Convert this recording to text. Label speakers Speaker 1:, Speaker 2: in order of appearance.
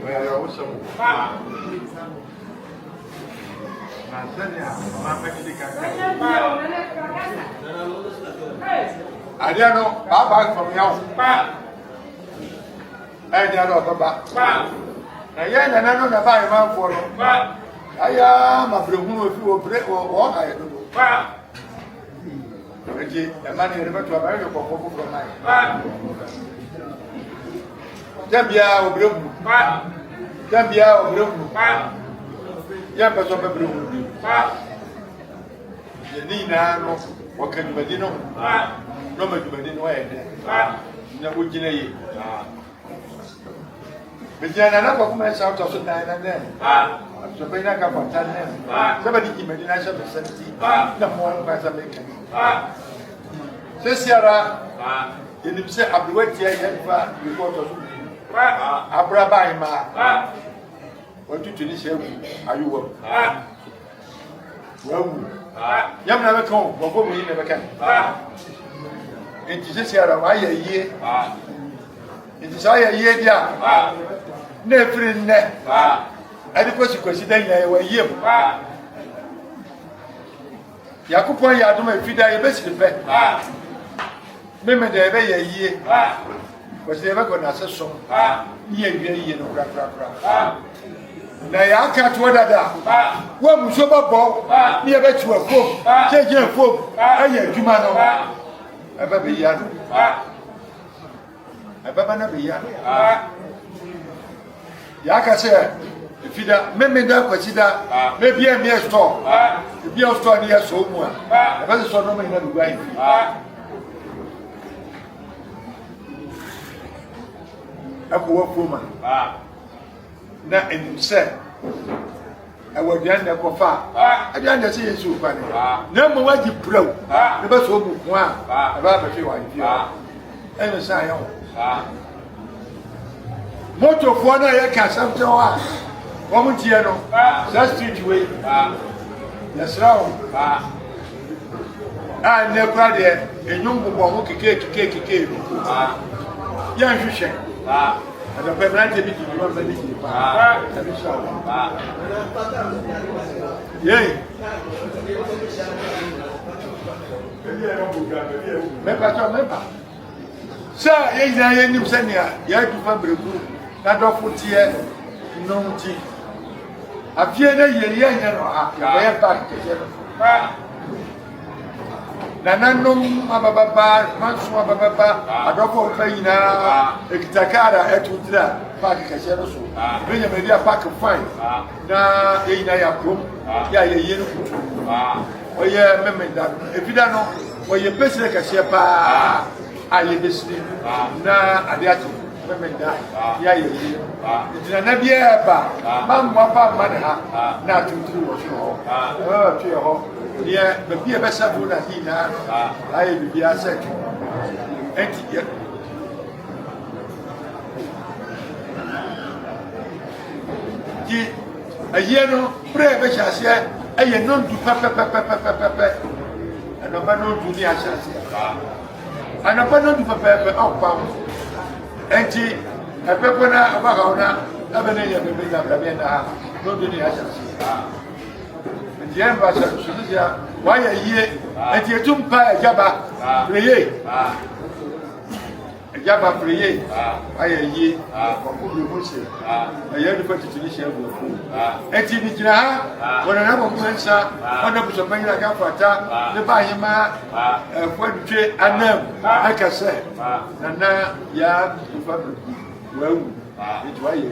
Speaker 1: Where I was some. I don't know. I'm back from now. I don't know about. I don't know about my phone. I am a blue if you will break or walk. I don't know. The money never to America for mine. Jambia or blue. Jambia or blue. Yamba so be blue. The Nina no, what can you do? No, but you didn't wear it. Never did. But you're not a woman out of the nine and then. So, when I come from 10, somebody imagination of 70, no more by some making. Says Yara, you say, I'll be waiting here before to Abraham. What you to this year? Are you well? Well, young never come, but we never can. It is this year, why a year? It is I a year, dear. Never in there. I suppose you consider you. Yakupo Yaduma Fida, you best repent. Remember, they have a year. Was never going to say so. Ye no crack. Now, I can't wonder that. What was your bubble? Near bet to a folk, changing a folk. I hear you, man. A baby yard. A baby yard. Yaka said, if you don't, maybe that consider maybe a mere store. If you're store near so much, a better sort of man right. A poor woman. Now, and said, I was the end of far. I don't see you so funny. No more what you pro. The best woman, about a few and a sign. Motor for I can something. Woman, Tiano, that's street way. That's wrong. I never had a young woman who cake. Young fish. And the permanent bit you want to be. Yea. Member. Sir, I knew Senia, you had to find not of here, no tea. I fear that you're back. Nananum Ababa, Mansua Baba, Adoko Kaina, Takara, Etutra, Park Casero, bring a media pack of fine. Na Ina Prum, Yay, or yeah, remember that. If you don't know, or your best like a shepa, I listening. Na Adiati. Yeah, it's an idea, Mam Wapa Mana, not to do your home. Yeah, but be a better food as he now. I will be a second. Empty yet. A year no, pray, which I say, I am not to pepper, and a man to the ashes. And a man to pepper out pounds. Empty a pepper about a banana, no to the ashes. The ambassador, why a year, and you don't buy a jabba, a jabba for a year, why a year, a year to put it to the shell of food. And Tina, when another woman's one of the money I got for a time, the buy him a point trade and them, like I said, and now, yeah, well, it's why you